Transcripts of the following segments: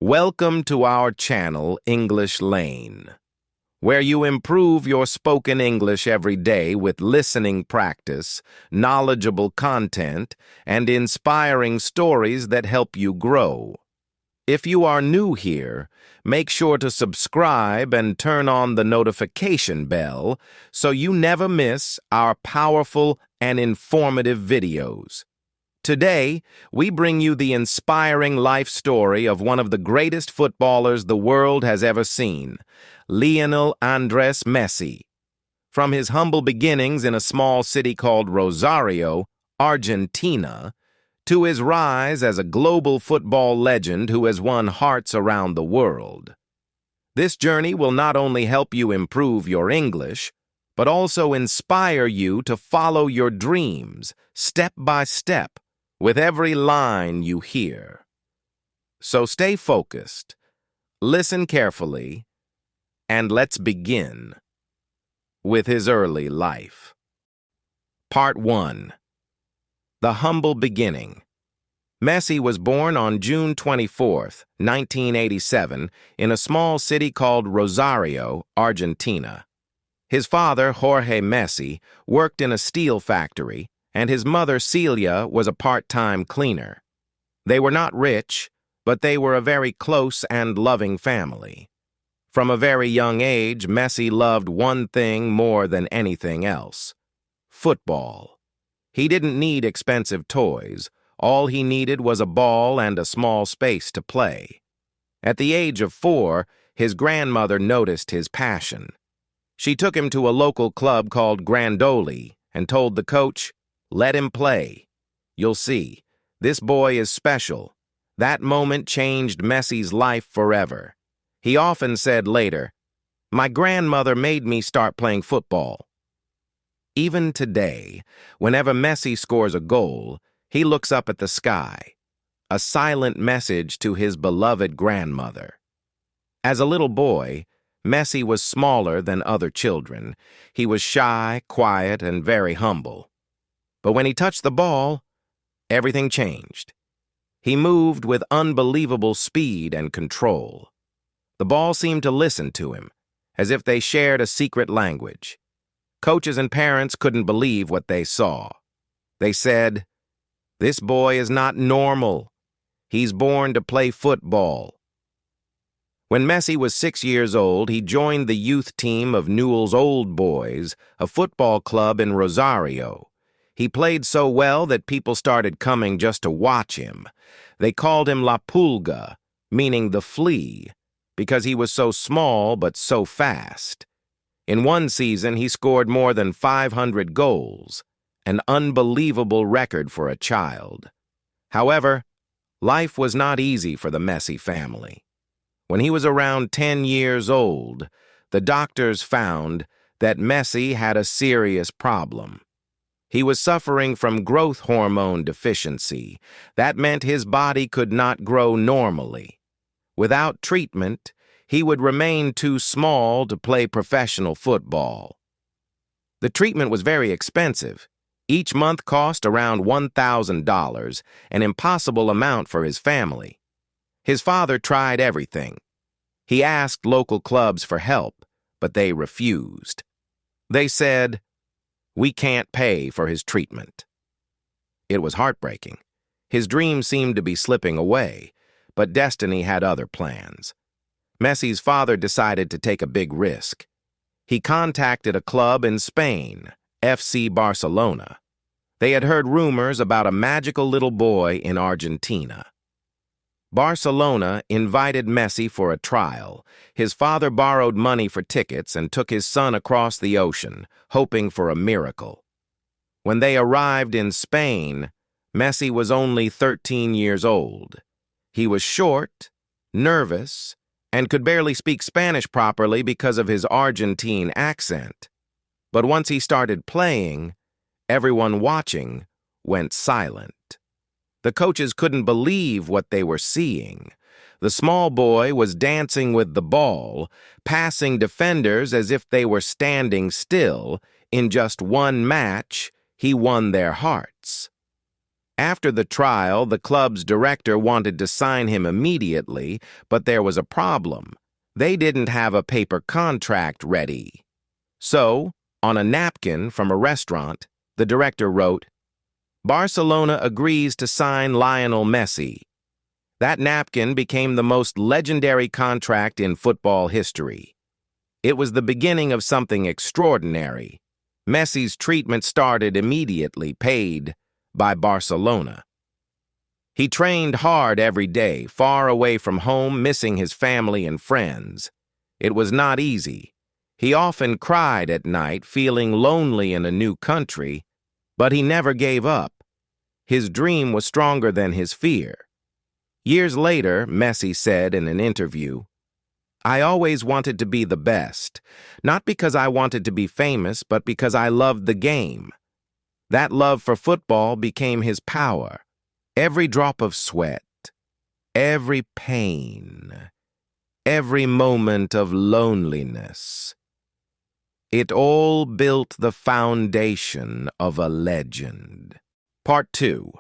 Welcome to our channel, English Lane, where you improve your spoken English every day with listening practice, knowledgeable content, and inspiring stories that help you grow. If you are new here, make sure to subscribe and turn on the notification bell so you never miss our powerful and informative videos. Today, we bring you the inspiring life story of one of the greatest footballers the world has ever seen, Lionel Andres Messi. From his humble beginnings in a small city called Rosario, Argentina, to his rise as a global football legend who has won hearts around the world. This journey will not only help you improve your English, but also inspire you to follow your dreams step by step, with every line you hear. So stay focused, listen carefully, and let's begin with his early life. Part 1. The Humble Beginning. Messi was born on June 24, 1987, in a small city called Rosario, Argentina. His father, Jorge Messi, worked in a steel factory, and his mother, Celia, was a part-time cleaner. They were not rich, but they were a very close and loving family. From a very young age, Messi loved one thing more than anything else: football. He didn't need expensive toys. All he needed was a ball and a small space to play. At the age of 4, his grandmother noticed his passion. She took him to a local club called Grandoli and told the coach, "Let him play. You'll see, this boy is special." That moment changed Messi's life forever. He often said later, "My grandmother made me start playing football." Even today, whenever Messi scores a goal, he looks up at the sky, a silent message to his beloved grandmother. As a little boy, Messi was smaller than other children. He was shy, quiet, and very humble. But when he touched the ball, everything changed. He moved with unbelievable speed and control. The ball seemed to listen to him, as if they shared a secret language. Coaches and parents couldn't believe what they saw. They said, "This boy is not normal. He's born to play football." When Messi was 6 years old, he joined the youth team of Newell's Old Boys, a football club in Rosario. He played so well that people started coming just to watch him. They called him La Pulga, meaning the flea, because he was so small but so fast. In one season, he scored more than 500 goals, an unbelievable record for a child. However, life was not easy for the Messi family. When he was around 10 years old, the doctors found that Messi had a serious problem. He was suffering from growth hormone deficiency. That meant his body could not grow normally. Without treatment, he would remain too small to play professional football. The treatment was very expensive. Each month cost around $1,000, an impossible amount for his family. His father tried everything. He asked local clubs for help, but they refused. They said, "We can't pay for his treatment." It was heartbreaking. His dream seemed to be slipping away, but destiny had other plans. Messi's father decided to take a big risk. He contacted a club in Spain, FC Barcelona. They had heard rumors about a magical little boy in Argentina. Barcelona invited Messi for a trial. His father borrowed money for tickets and took his son across the ocean, hoping for a miracle. When they arrived in Spain, Messi was only 13 years old. He was short, nervous, and could barely speak Spanish properly because of his Argentine accent. But once he started playing, everyone watching went silent. The coaches couldn't believe what they were seeing. The small boy was dancing with the ball, passing defenders as if they were standing still. In just one match, he won their hearts. After the trial, the club's director wanted to sign him immediately, but there was a problem. They didn't have a paper contract ready. So, on a napkin from a restaurant, the director wrote, "Barcelona agrees to sign Lionel Messi." That napkin became the most legendary contract in football history. It was the beginning of something extraordinary. Messi's treatment started immediately, paid by Barcelona. He trained hard every day, far away from home, missing his family and friends. It was not easy. He often cried at night, feeling lonely in a new country, but he never gave up. His dream was stronger than his fear. Years later, Messi said in an interview, "I always wanted to be the best, not because I wanted to be famous, but because I loved the game. That love for football became his power. Every drop of sweat, every pain, every moment of loneliness. It all built the foundation of a legend." Part 2.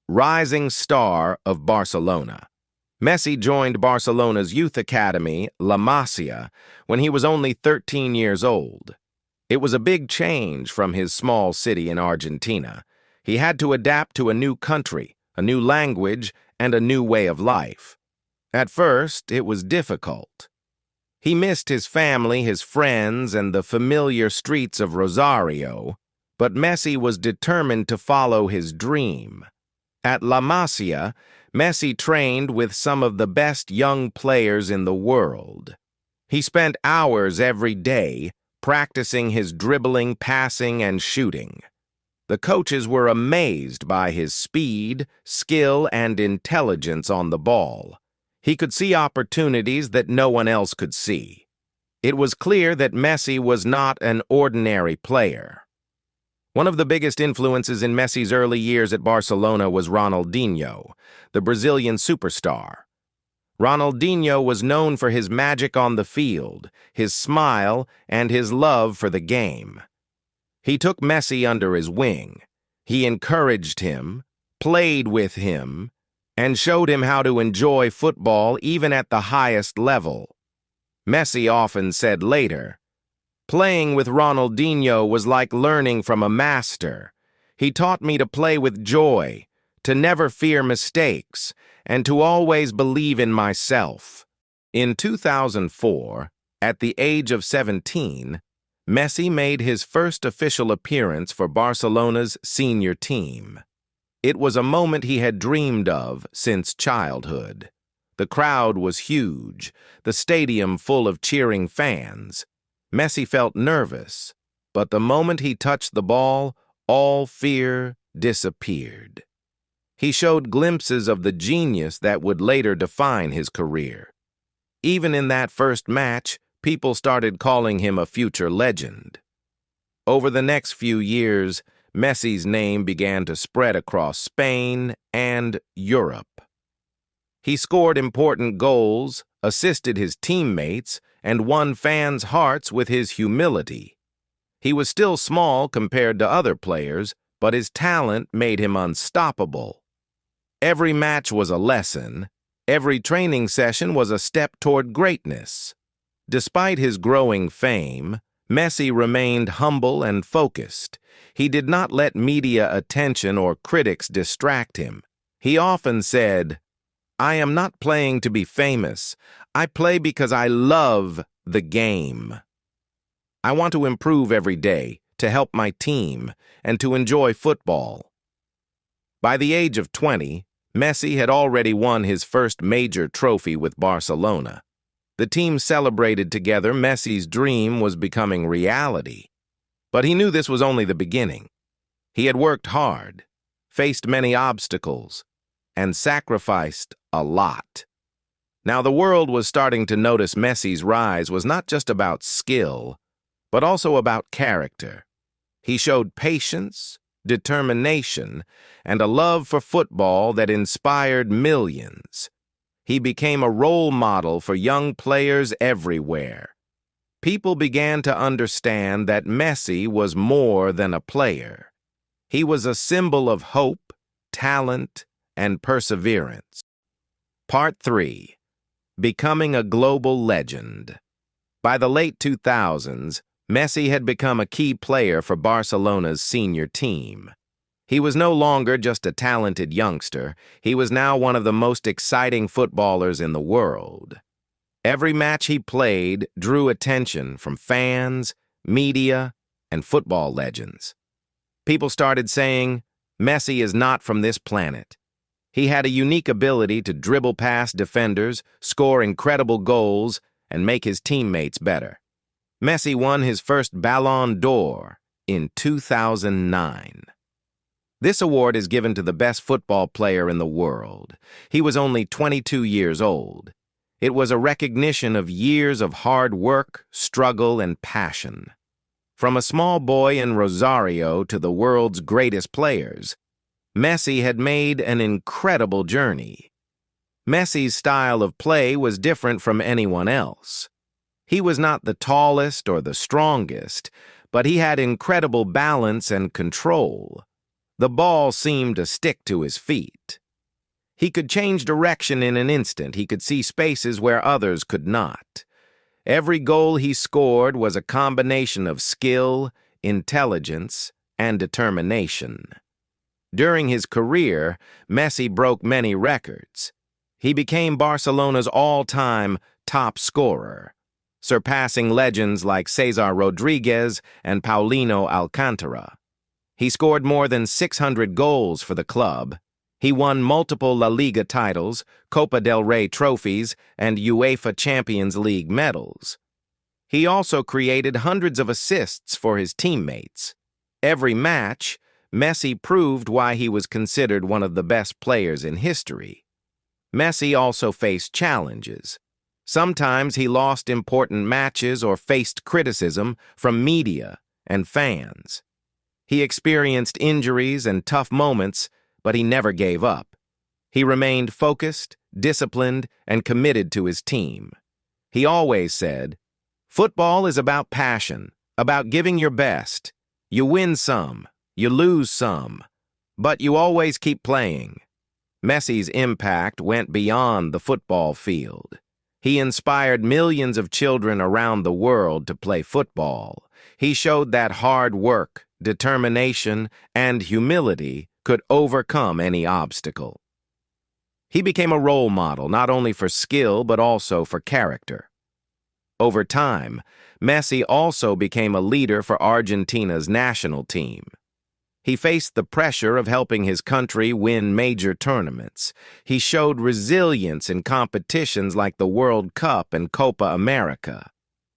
Rising Star of Barcelona. Messi joined Barcelona's youth academy, La Masia, when he was only 13 years old. It was a big change from his small city in Argentina. He had to adapt to a new country, a new language, and a new way of life. At first, it was difficult. He missed his family, his friends, and the familiar streets of Rosario, but Messi was determined to follow his dream. At La Masia, Messi trained with some of the best young players in the world. He spent hours every day practicing his dribbling, passing, and shooting. The coaches were amazed by his speed, skill, and intelligence on the ball. He could see opportunities that no one else could see. It was clear that Messi was not an ordinary player. One of the biggest influences in Messi's early years at Barcelona was Ronaldinho, the Brazilian superstar. Ronaldinho was known for his magic on the field, his smile, and his love for the game. He took Messi under his wing. He encouraged him, played with him, and showed him how to enjoy football even at the highest level. Messi often said later, "Playing with Ronaldinho was like learning from a master. He taught me to play with joy, to never fear mistakes, and to always believe in myself." In 2004, at the age of 17, Messi made his first official appearance for Barcelona's senior team. It was a moment he had dreamed of since childhood. The crowd was huge, the stadium full of cheering fans. Messi felt nervous, but the moment he touched the ball, all fear disappeared. He showed glimpses of the genius that would later define his career. Even in that first match, people started calling him a future legend. Over the next few years, Messi's name began to spread across Spain and Europe. He scored important goals, assisted his teammates, and won fans' hearts with his humility. He was still small compared to other players, but his talent made him unstoppable. Every match was a lesson. Every training session was a step toward greatness. Despite his growing fame, Messi remained humble and focused. He did not let media attention or critics distract him. He often said, "I am not playing to be famous. I play because I love the game. I want to improve every day, to help my team, and to enjoy football." By the age of 20, Messi had already won his first major trophy with Barcelona. The team celebrated together. Messi's dream was becoming reality. But he knew this was only the beginning. He had worked hard, faced many obstacles, and sacrificed a lot. Now the world was starting to notice Messi's rise was not just about skill, but also about character. He showed patience, determination, and a love for football that inspired millions. He became a role model for young players everywhere. People began to understand that Messi was more than a player. He was a symbol of hope, talent, and perseverance. Part 3. Becoming a Global Legend. By the late 2000s, Messi had become a key player for Barcelona's senior team. He was no longer just a talented youngster, he was now one of the most exciting footballers in the world. Every match he played drew attention from fans, media, and football legends. People started saying, "Messi is not from this planet." He had a unique ability to dribble past defenders, score incredible goals, and make his teammates better. Messi won his first Ballon d'Or in 2009. This award is given to the best football player in the world. He was only 22 years old. It was a recognition of years of hard work, struggle, and passion. From a small boy in Rosario to the world's greatest players, Messi had made an incredible journey. Messi's style of play was different from anyone else. He was not the tallest or the strongest, but he had incredible balance and control. The ball seemed to stick to his feet. He could change direction in an instant. He could see spaces where others could not. Every goal he scored was a combination of skill, intelligence, and determination. During his career, Messi broke many records. He became Barcelona's all-time top scorer, surpassing legends like Cesar Rodriguez and Paulinho Alcantara. He scored more than 600 goals for the club. He won multiple La Liga titles, Copa del Rey trophies, and UEFA Champions League medals. He also created hundreds of assists for his teammates. Every match, Messi proved why he was considered one of the best players in history. Messi also faced challenges. Sometimes he lost important matches or faced criticism from media and fans. He experienced injuries and tough moments, but he never gave up. He remained focused, disciplined, and committed to his team. He always said, "Football is about passion, about giving your best. You win some, you lose some, but you always keep playing." Messi's impact went beyond the football field. He inspired millions of children around the world to play football. He showed that hard work, determination, and humility could overcome any obstacle. He became a role model not only for skill but also for character. Over time, Messi also became a leader for Argentina's national team. He faced the pressure of helping his country win major tournaments. He showed resilience in competitions like the World Cup and Copa America.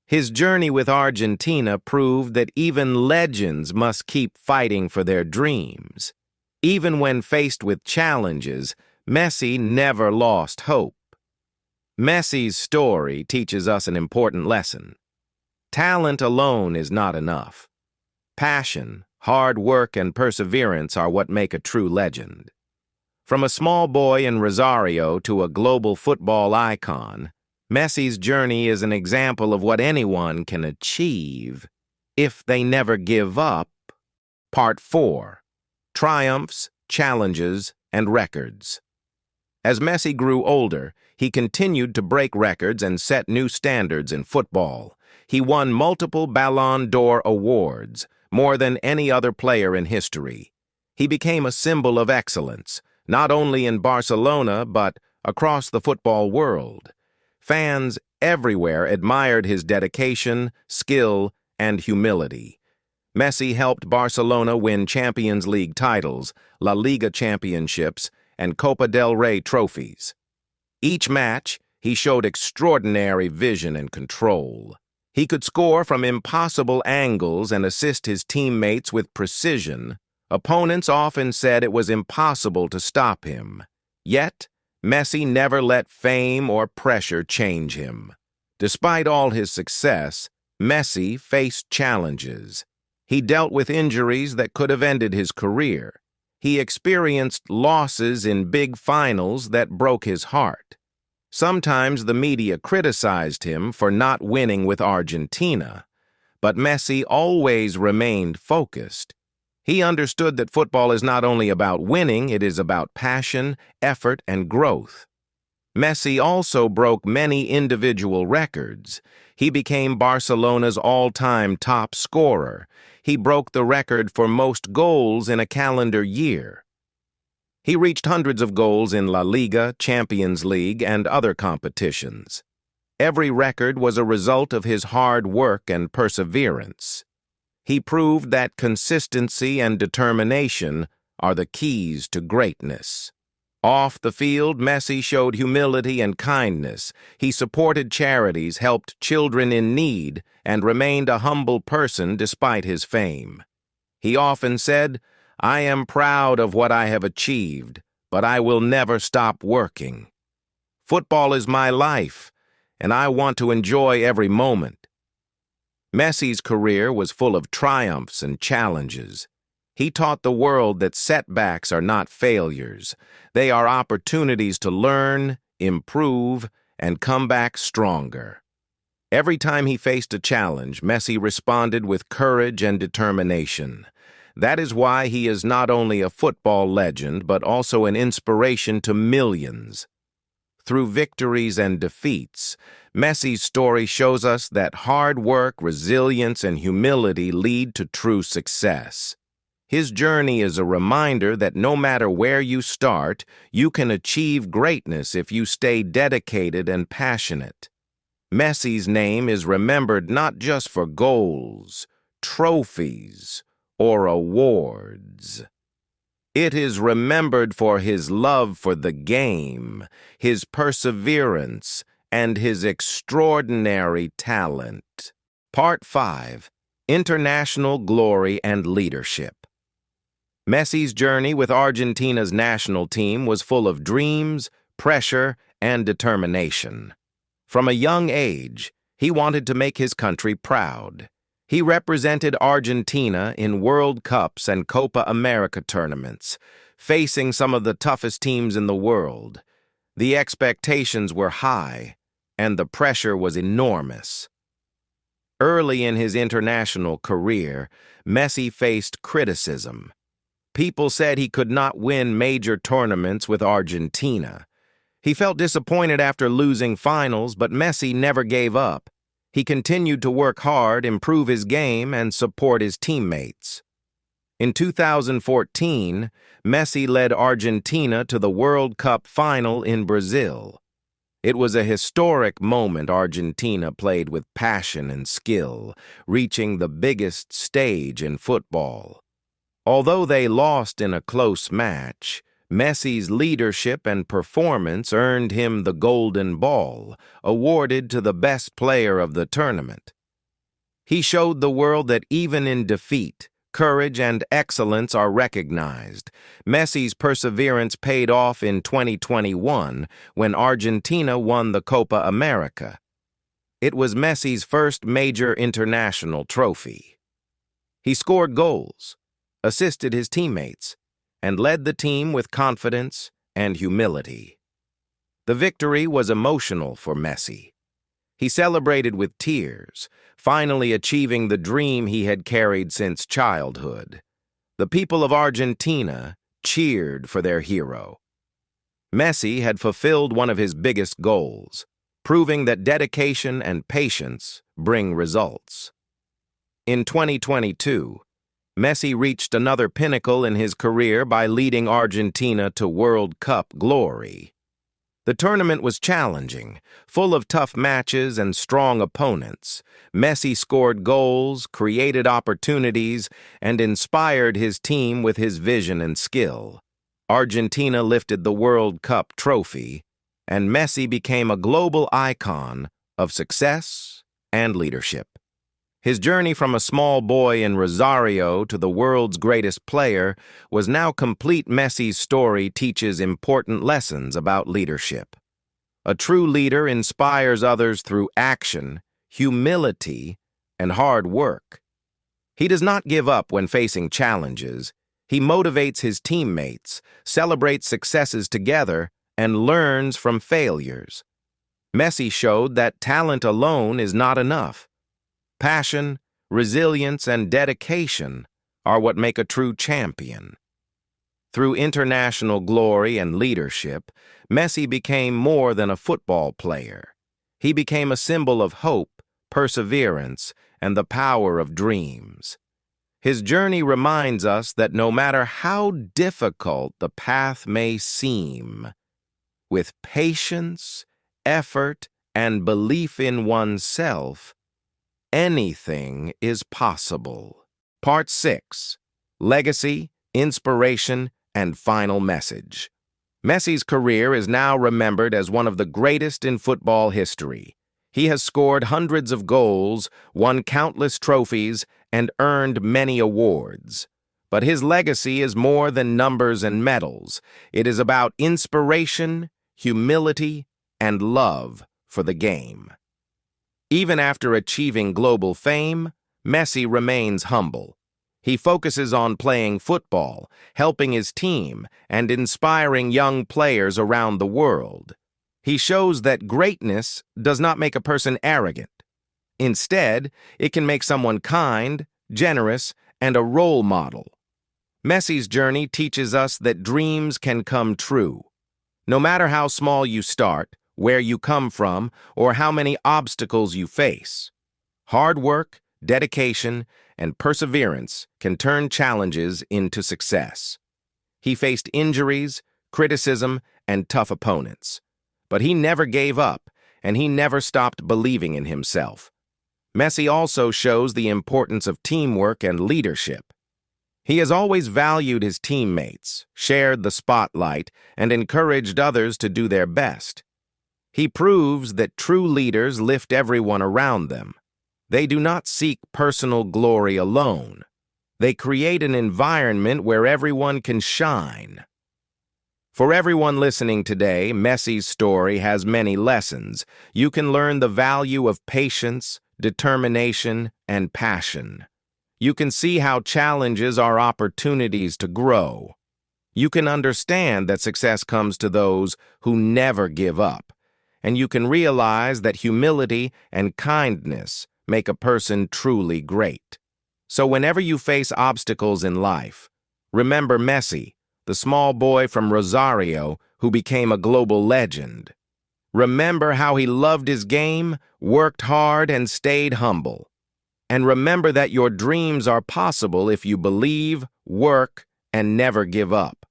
His journey with Argentina proved that even legends must keep fighting for their dreams. Even when faced with challenges, Messi never lost hope. Messi's story teaches us an important lesson. Talent alone is not enough. Passion, hard work, and perseverance are what make a true legend. From a small boy in Rosario to a global football icon, Messi's journey is an example of what anyone can achieve if they never give up. Part 4. Triumphs, Challenges, and Records. As Messi grew older, he continued to break records and set new standards in football. He won multiple Ballon d'Or awards, more than any other player in history. He became a symbol of excellence, not only in Barcelona but across the football world. Fans everywhere admired his dedication, skill, and humility. Messi helped Barcelona win Champions League titles, La Liga championships, and Copa del Rey trophies. Each match, he showed extraordinary vision and control. He could score from impossible angles and assist his teammates with precision. Opponents often said it was impossible to stop him. Yet, Messi never let fame or pressure change him. Despite all his success, Messi faced challenges. He dealt with injuries that could have ended his career. He experienced losses in big finals that broke his heart. Sometimes the media criticized him for not winning with Argentina, but Messi always remained focused. He understood that football is not only about winning, it is about passion, effort, and growth. Messi also broke many individual records. He became Barcelona's all-time top scorer. He broke the record for most goals in a calendar year. He reached hundreds of goals in La Liga, Champions League, and other competitions. Every record was a result of his hard work and perseverance. He proved that consistency and determination are the keys to greatness. Off the field, Messi showed humility and kindness. He supported charities, helped children in need, and remained a humble person despite his fame. He often said, "I am proud of what I have achieved, but I will never stop working. Football is my life, and I want to enjoy every moment." Messi's career was full of triumphs and challenges. He taught the world that setbacks are not failures. They are opportunities to learn, improve, and come back stronger. Every time he faced a challenge, Messi responded with courage and determination. That is why he is not only a football legend, but also an inspiration to millions. Through victories and defeats, Messi's story shows us that hard work, resilience, and humility lead to true success. His journey is a reminder that no matter where you start, you can achieve greatness if you stay dedicated and passionate. Messi's name is remembered not just for goals, trophies, or awards. It is remembered for his love for the game, his perseverance, and his extraordinary talent. Part 5. International Glory and Leadership. Messi's journey with Argentina's national team was full of dreams, pressure, and determination. From a young age, he wanted to make his country proud. He represented Argentina in World Cups and Copa America tournaments, facing some of the toughest teams in the world. The expectations were high, and the pressure was enormous. Early in his international career, Messi faced criticism. People said he could not win major tournaments with Argentina. He felt disappointed after losing finals, but Messi never gave up. He continued to work hard, improve his game, and support his teammates. In 2014, Messi led Argentina to the World Cup final in Brazil. It was a historic moment. Argentina played with passion and skill, reaching the biggest stage in football. Although they lost in a close match, Messi's leadership and performance earned him the Golden Ball, awarded to the best player of the tournament. He showed the world that even in defeat, courage and excellence are recognized. Messi's perseverance paid off in 2021 when Argentina won the Copa America. It was Messi's first major international trophy. He scored goals, assisted his teammates, and led the team with confidence and humility. The victory was emotional for Messi. He celebrated with tears, finally achieving the dream he had carried since childhood. The people of Argentina cheered for their hero. Messi had fulfilled one of his biggest goals, proving that dedication and patience bring results. In 2022, Messi reached another pinnacle in his career by leading Argentina to World Cup glory. The tournament was challenging, full of tough matches and strong opponents. Messi scored goals, created opportunities, and inspired his team with his vision and skill. Argentina lifted the World Cup trophy, and Messi became a global icon of success and leadership. His journey from a small boy in Rosario to the world's greatest player was now complete. Messi's story teaches important lessons about leadership. A true leader inspires others through action, humility, and hard work. He does not give up when facing challenges. He motivates his teammates, celebrates successes together, and learns from failures. Messi showed that talent alone is not enough. Passion, resilience, and dedication are what make a true champion. Through international glory and leadership, Messi became more than a football player. He became a symbol of hope, perseverance, and the power of dreams. His journey reminds us that no matter how difficult the path may seem, with patience, effort, and belief in oneself, anything is possible. Part 6. Legacy, Inspiration, and Final Message. Messi's career is now remembered as one of the greatest in football history. He has scored hundreds of goals, won countless trophies, and earned many awards. But his legacy is more than numbers and medals. It is about inspiration, humility, and love for the game. Even after achieving global fame, Messi remains humble. He focuses on playing football, helping his team, and inspiring young players around the world. He shows that greatness does not make a person arrogant. Instead, it can make someone kind, generous, and a role model. Messi's journey teaches us that dreams can come true. No matter how small you start, where you come from, or how many obstacles you face, hard work, dedication, and perseverance can turn challenges into success. He faced injuries, criticism, and tough opponents. But he never gave up, and he never stopped believing in himself. Messi also shows the importance of teamwork and leadership. He has always valued his teammates, shared the spotlight, and encouraged others to do their best. He proves that true leaders lift everyone around them. They do not seek personal glory alone. They create an environment where everyone can shine. For everyone listening today, Messi's story has many lessons. You can learn the value of patience, determination, and passion. You can see how challenges are opportunities to grow. You can understand that success comes to those who never give up. And you can realize that humility and kindness make a person truly great. So whenever you face obstacles in life, remember Messi, the small boy from Rosario who became a global legend. Remember how he loved his game, worked hard, and stayed humble. And remember that your dreams are possible if you believe, work, and never give up.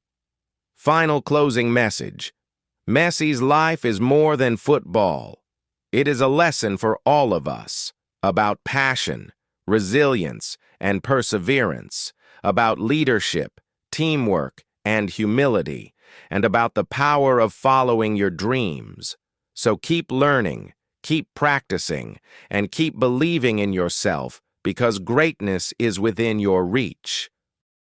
Final closing message. Messi's life is more than football. It is a lesson for all of us about passion, resilience, and perseverance, about leadership, teamwork, and humility, and about the power of following your dreams. So keep learning, keep practicing, and keep believing in yourself because greatness is within your reach.